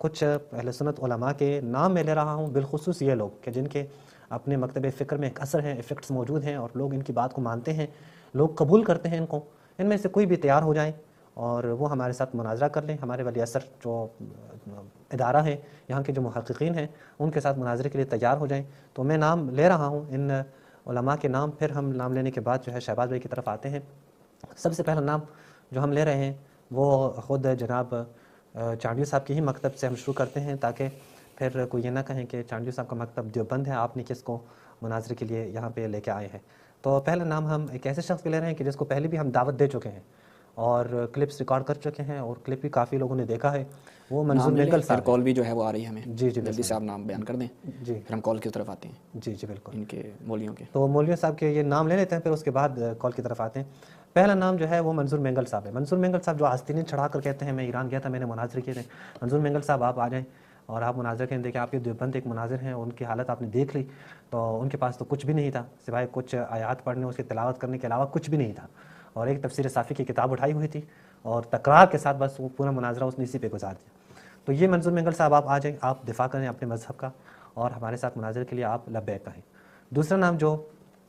کچھ اہل سنت علماء کے نام میں لے رہا ہوں، بالخصوص یہ لوگ کہ جن کے اپنے مکتب فکر میں ایک اثر ہے، ایفیکٹس موجود ہیں اور لوگ ان کی بات کو مانتے ہیں، لوگ قبول کرتے ہیں ان کو. ان میں سے کوئی بھی تیار ہو جائیں اور وہ ہمارے ساتھ مناظرہ کر لیں. ہمارے ولی اثر جو ادارہ ہے، یہاں کے جو محققین ہیں، ان کے ساتھ مناظرے کے لیے تیار ہو جائیں. تو میں نام لے رہا ہوں ان علماء کے نام، پھر ہم نام لینے کے بعد جو ہے شہباز بھائی کی طرف آتے ہیں. سب سے پہلا نام جو ہم لے رہے ہیں وہ خود جناب چانڈیو صاحب کی ہی مکتب سے ہم شروع کرتے ہیں، تاکہ پھر کوئی یہ نہ کہیں کہ چانڈیو صاحب کا مکتب دیوبند ہے، آپ نے کس کو مناظرے کے لیے یہاں پہ لے کے آئے ہیں. تو پہلا نام ہم ایک ایسے شخص کے لے رہے ہیں کہ جس کو پہلے بھی ہم دعوت دے چکے ہیں اور کلپس ریکارڈ کر چکے ہیں اور کلپ بھی کافی لوگوں نے دیکھا ہے. وہ منظور مینگل صاحب. کال بھی جو ہے وہ آ رہی ہے ہمیں. جی جلدی سے آپ نام بیان کر دیں. جی پھر ہم کال کی طرف آتے ہیں. جی بالکل. ان کے مولویوں کے. تو مولوی صاحب کے یہ نام لے لیتے ہیں، پھر اس کے بعد کال کی طرف آتے ہیں. پہلا نام جو ہے وہ منظور مینگل صاحب ہے. منظور مینگل صاحب جو آستینیں چڑھا کر کہتے ہیں میں ایران گیا تھا، میں نے مناظر کیے تھے. منظور مینگل صاحب آپ آ جائیں اور آپ مناظر کریں. دیکھیں آپ کے دیوبند ایک مناظر ہیں، ان کی حالت آپ نے دیکھ لی. تو ان کے پاس تو کچھ بھی نہیں تھا سوائے کچھ آیات پڑھنے، اس کی تلاوت کرنے کے علاوہ کچھ بھی نہیں تھا. اور ایک تفسیر صافی کی کتاب اٹھائی ہوئی تھی اور تکرار کے ساتھ بس وہ پورا مناظرہ اس نے اسی پہ گزار دیا. تو یہ منظور مینگل صاحب آپ آ جائیں، آپ دفاع کریں اپنے مذہب کا اور ہمارے ساتھ مناظر کے لیے آپ لبیک کہیں. دوسرا نام جو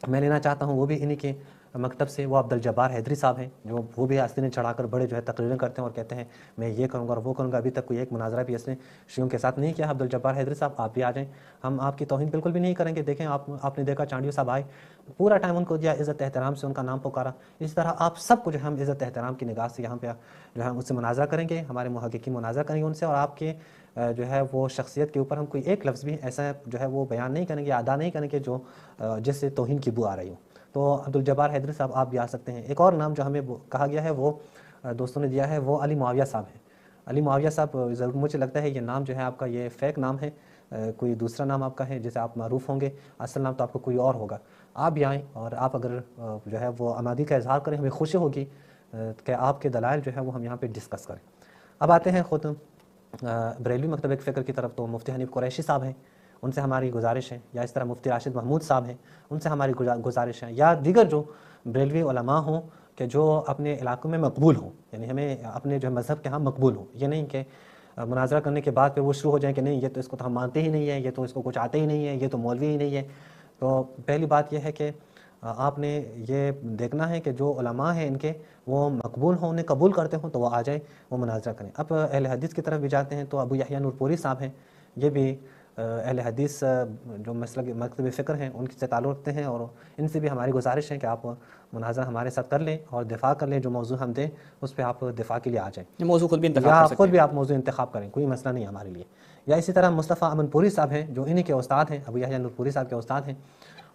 میں لینا چاہتا ہوں وہ بھی انہی کے مکتب سے، وہ عبدالجبار حیدری صاحب ہیں، جو وہ بھی آستینیں چڑھا کر بڑے جو ہے تقریریں کرتے ہیں اور کہتے ہیں میں یہ کروں گا اور وہ کروں گا. ابھی تک کوئی ایک مناظرہ بھی اس نے شیعوں کے ساتھ نہیں کیا. عبدالجبار حیدری صاحب آپ بھی آ جائیں، ہم آپ کی توہین بالکل بھی نہیں کریں گے. دیکھیں آپ نے دیکھا چانڈیو صاحب آئے، پورا ٹائم ان کو دیا، عزت احترام سے ان کا نام پکارا. اس طرح آپ سب کو جو ہم عزت احترام کی نگاہ سے یہاں پہ جو ہے اس سے مناظرہ کریں گے، ہمارے محققین مناظرہ کریں گے ان سے، اور آپ کے جو ہے وہ شخصیت کے اوپر ہم کوئی ایک لفظ بھی ایسا جو ہے وہ بیان نہیں کریں گے، ادا نہیں کریں گے جو جس سے توہین کی بو آ رہی ہو. تو عبدالجبار حیدری صاحب آپ بھی آ سکتے ہیں. ایک اور نام جو ہمیں کہا گیا ہے وہ دوستوں نے دیا ہے، وہ علی معاویہ صاحب ہیں. علی معاویہ صاحب ضرور مجھے لگتا ہے یہ نام جو ہے آپ کا یہ فیک نام ہے، کوئی دوسرا نام آپ کا ہے جسے آپ معروف ہوں گے، اصل نام تو آپ کو کوئی اور ہوگا. آپ بھی آئیں اور آپ اگر جو ہے وہ آمادی کا اظہار کریں، ہمیں خوشی ہوگی کہ آپ کے دلائل جو ہے وہ ہم یہاں پہ ڈسکس کریں. اب آتے ہیں خود بریلوی مکتب فکر کی طرف. تو مفتی حنیف قریشی صاحب ہیں، ان سے ہماری گزارش ہے، یا اس طرح مفتی راشد محمود صاحب ہیں، ان سے ہماری گزارش ہے، یا دیگر جو بریلوی علماء ہوں کہ جو اپنے علاقوں میں مقبول ہوں، یعنی ہمیں اپنے جو مذہب کے ہاں مقبول ہوں. یہ نہیں کہ مناظرہ کرنے کے بعد پھر وہ شروع ہو جائیں کہ نہیں یہ تو اس کو تو ہم مانتے ہی نہیں ہیں، یہ تو اس کو کچھ آتے ہی نہیں ہے، یہ تو مولوی ہی نہیں ہے. تو پہلی بات یہ ہے کہ آپ نے یہ دیکھنا ہے کہ جو علماء ہیں ان کے وہ مقبول ہوں، انہیں قبول کرتے ہوں تو وہ آ جائیں، وہ مناظرہ کریں. اب اہل حدیث کی طرف بھی جاتے ہیں تو ابو یحییٰ نورپوری صاحب ہیں، یہ بھی اہل حدیث جو مسلک مکتب فکر ہیں ان سے تعلق رکھتے ہیں، اور ان سے بھی ہماری گزارش ہے کہ آپ مناظرہ ہمارے ساتھ کر لیں اور دفاع کر لیں. جو موضوع ہم دیں اس پہ آپ دفاع کے لیے آ جائیں، موضوع خود بھی انتخاب یا کر سکتے خود بھی ہیں. آپ موضوع انتخاب کریں، کوئی مسئلہ نہیں ہے ہمارے لیے. یا اسی طرح مصطفیٰ امن پوری صاحب ہیں جو انہی کے استاد ہیں، ابو یحییٰ نورپوری صاحب کے استاد ہیں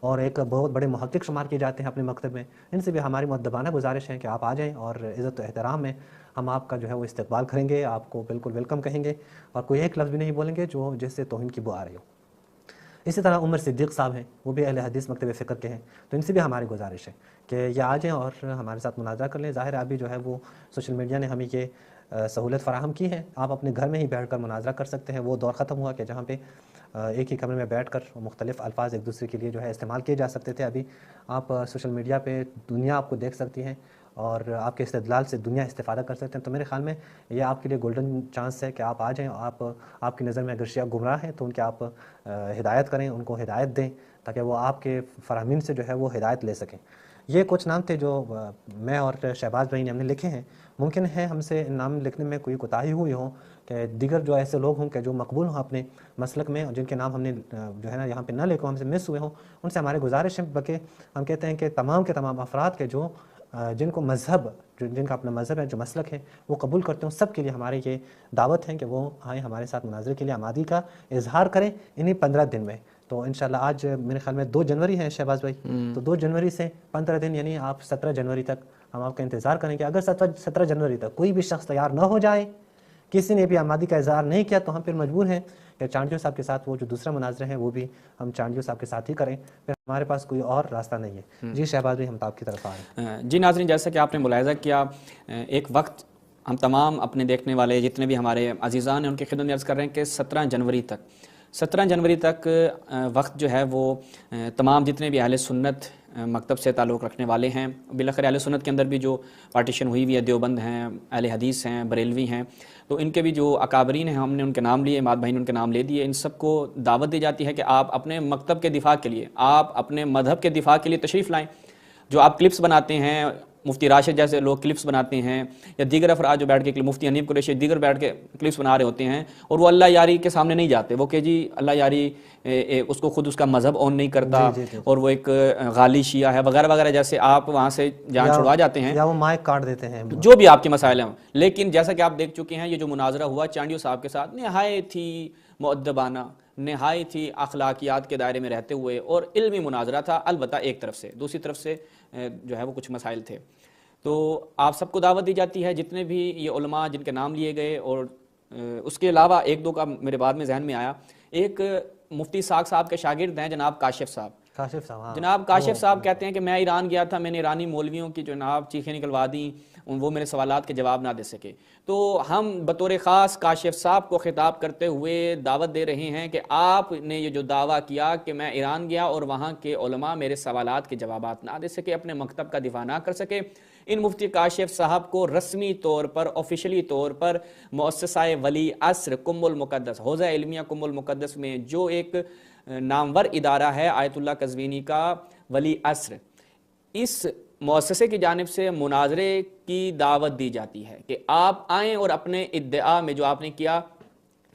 اور ایک بہت بڑے محقق شمار کیے جاتے ہیں اپنے مکتب میں. ان سے بھی ہماری مؤدبانہ گزارش ہے کہ آپ آ جائیں اور عزت و احترام میں ہم آپ کا جو ہے وہ استقبال کریں گے، آپ کو بالکل ویلکم کہیں گے اور کوئی ایک لفظ بھی نہیں بولیں گے جو جس سے توہین کی بو آ رہی ہو. اسی طرح عمر صدیق صاحب ہیں، وہ بھی اہل حدیث مکتب فکر کے ہیں، تو ان سے بھی ہماری گزارش ہے کہ یہ آ جائیں اور ہمارے ساتھ مناظرہ کر لیں. ظاہر ابھی جو ہے وہ سوشل میڈیا نے ہمیں یہ سہولت فراہم کی ہے، آپ اپنے گھر میں ہی بیٹھ کر مناظرہ کر سکتے ہیں. وہ دور ختم ہوا کہ جہاں پہ ایک ہی کمرے میں بیٹھ کر مختلف الفاظ ایک دوسرے کے لیے جو ہے استعمال کیے جا سکتے تھے. ابھی آپ سوشل میڈیا پہ دنیا آپ کو دیکھ سکتی ہیں اور آپ کے استدلال سے دنیا استفادہ کر سکتے ہیں. تو میرے خیال میں یہ آپ کے لیے گولڈن چانس ہے کہ آپ آ جائیں. آپ کی نظر میں اگر شیعہ گمراہ ہیں تو ان کے آپ ہدایت کریں، ان کو ہدایت دیں تاکہ وہ آپ کے فرامین سے جو ہے وہ ہدایت لے سکیں. یہ کچھ نام تھے جو میں اور شہباز بھائی نے ہم نے لکھے ہیں. ممکن ہے ہم سے نام لکھنے میں کوئی کوتاہی ہوئی ہو کہ دیگر جو ایسے لوگ ہوں کہ جو مقبول ہوں اپنے مسلک میں، جن کے نام ہم نے جو ہے نا یہاں پہ نہ لکھو، ہم سے مس ہوئے ہوں، ان سے ہمارے گزارش ہے. بلکہ ہم کہتے ہیں کہ تمام کے تمام افراد کے جو جن کو مذہب جن کا اپنا مذہب ہے، جو مسلک ہے وہ قبول کرتے ہوں، سب کے لیے ہمارے یہ دعوت ہے کہ وہ آئیں ہمارے ساتھ مناظرے کے لیے آمادگی کا اظہار کریں انہی 15 دن میں. تو انشاءاللہ آج میرے خیال میں 2 جنوری ہے شہباز بھائی، تو 2 جنوری سے 15 دن یعنی آپ 17 جنوری تک ہم آپ کا انتظار کریں گے. اگر 17 جنوری تک کوئی بھی شخص تیار نہ ہو جائے، کسی نے بھی آمادی کا اظہار نہیں کیا، تو ہم پھر مجبور ہیں کہ چانڈیو صاحب کے ساتھ وہ جو دوسرا مناظرہ ہے وہ بھی ہم چانڈیو صاحب کے ساتھ ہی کریں. پھر ہمارے پاس کوئی اور راستہ نہیں ہے. جی شہباز بھائی، ہم تو آپ کی طرف آ رہے ہیں. جی ناظرین، جیسا کہ آپ نے ملاحظہ کیا، ایک وقت ہم تمام اپنے دیکھنے والے جتنے بھی ہمارے عزیزان ہیں ان کی خدمت میں عرض کر رہے ہیں کہ 17 جنوری تک وقت جو ہے وہ تمام جتنے بھی اہل سنت مکتب سے تعلق رکھنے والے ہیں. بالآخر اہل سنت کے اندر بھی جو پارٹیشن ہوئی ہوئی ہے، دیوبند ہیں، اہل حدیث ہیں، بریلوی ہیں، تو ان کے بھی جو اکابرین ہیں ہم نے ان کے نام لیے، اماد بھائی نے ان کے نام لے دیے. ان سب کو دعوت دی جاتی ہے کہ آپ اپنے مکتب کے دفاع کے لیے، آپ اپنے مذہب کے دفاع کے لیے تشریف لائیں. جو آپ کلپس بناتے ہیں، مفتی راشد جیسے لوگ کلپس بناتے ہیں، یا دیگر افراد جو بیٹھ کے مفتی حنیف قریشی دیگر بیٹھ کے کلپس بنا رہے ہوتے ہیں، اور وہ اللہ یاری کے سامنے نہیں جاتے، وہ کہ جی اللہ یاری اس کو خود اس کا مذہب اون نہیں کرتا، اور وہ ایک غالی شیعہ ہے وغیرہ وغیرہ، جیسے آپ وہاں سے جان چھڑوا جاتے ہیں، یا وہ مائک کاٹ دیتے ہیں، جو بھی آپ کے مسائل ہیں. لیکن جیسا کہ آپ دیکھ چکے ہیں، یہ جو مناظرہ ہوا چانڈیو صاحب کے ساتھ نہایت ہی مؤدبانہ، نہایت ہی اخلاقیات کے دائرے میں رہتے ہوئے اور علمی مناظرہ تھا. البتہ ایک طرف سے، دوسری طرف سے جو ہے وہ کچھ مسائل تھے. تو آپ سب کو دعوت دی جاتی ہے، جتنے بھی یہ علماء جن کے نام لیے گئے. اور اس کے علاوہ ایک دو کا میرے بعد میں ذہن میں آیا. ایک مفتی ساق صاحب کے شاگرد ہیں جناب کاشف صاحب. جناب کاشف صاحب کہتے ہیں کہ میں ایران گیا تھا، میں نے ایرانی مولویوں کی جناب چیخیں نکلوا دیں، وہ میرے سوالات کے جواب نہ دے سکے. تو ہم بطور خاص کاشف صاحب کو خطاب کرتے ہوئے دعوت دے رہے ہیں کہ آپ نے یہ جو دعویٰ کیا کہ میں ایران گیا اور وہاں کے علماء میرے سوالات کے جوابات نہ دے سکے، اپنے مکتب کا دفاع نہ کر سکے، ان مفتی کاشف صاحب کو رسمی طور پر، آفیشلی طور پر مؤسسہ ولی عصر کم المقدس، حوزہ علمیہ کم المقدس میں جو ایک نامور ادارہ ہے آیت اللہ قزوینی کا ولی عصر، اس مؤسسے کی جانب سے مناظرے کی دعوت دی جاتی ہے کہ آپ آئیں اور اپنے ادعا میں جو آپ نے کیا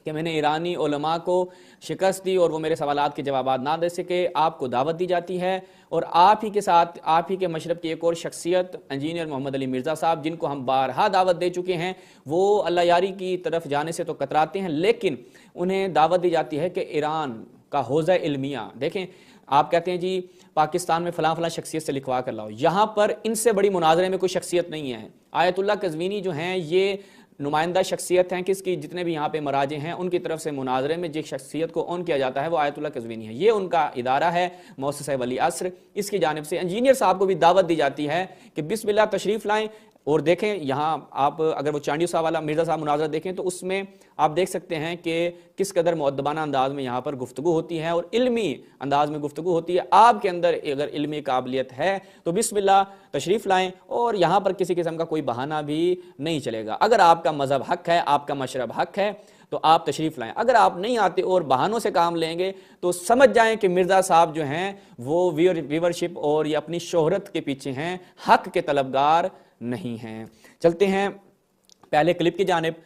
کہ میں نے ایرانی علماء کو شکست دی اور وہ میرے سوالات کے جوابات نہ دے سکے، آپ کو دعوت دی جاتی ہے. اور آپ ہی کے ساتھ، آپ ہی کے مشرب کی ایک اور شخصیت انجینئر محمد علی مرزا صاحب، جن کو ہم بارہا دعوت دے چکے ہیں، وہ اللہ یاری کی طرف جانے سے تو کتراتے ہیں، لیکن انہیں دعوت دی جاتی ہے کہ ایران کا حوزہ علمیہ، دیکھیں آپ کہتے ہیں جی پاکستان میں فلاں فلاں شخصیت سے لکھوا کر لاؤ، یہاں پر ان سے بڑی مناظرے میں کوئی شخصیت نہیں ہے. آیت اللہ قزوینی جو ہیں یہ نمائندہ شخصیت ہیں کس کی؟ جتنے بھی یہاں پہ مراجع ہیں ان کی طرف سے مناظرے میں جس شخصیت کو آن کیا جاتا ہے وہ آیت اللہ قزوینی ہے. یہ ان کا ادارہ ہے مؤسسہ ولی عصر. اس کی جانب سے انجینئر صاحب کو بھی دعوت دی جاتی ہے کہ بسم اللہ تشریف لائیں. اور دیکھیں یہاں آپ اگر وہ چانڈیو صاحب والا مرزا صاحب مناظرہ دیکھیں تو اس میں آپ دیکھ سکتے ہیں کہ کس قدر مؤدبانہ انداز میں یہاں پر گفتگو ہوتی ہے اور علمی انداز میں گفتگو ہوتی ہے. آپ کے اندر اگر علمی قابلیت ہے تو بسم اللہ تشریف لائیں، اور یہاں پر کسی قسم کا کوئی بہانہ بھی نہیں چلے گا. اگر آپ کا مذہب حق ہے، آپ کا مشرب حق ہے تو آپ تشریف لائیں. اگر آپ نہیں آتے اور بہانوں سے کام لیں گے تو سمجھ جائیں کہ مرزا صاحب جو ہیں وہ ویورشپ اور یہ اپنی شہرت کے پیچھے ہیں، حق کے طلبگار نہیں ہیں. چلتے ہیں پہلے کلپ کی جانب.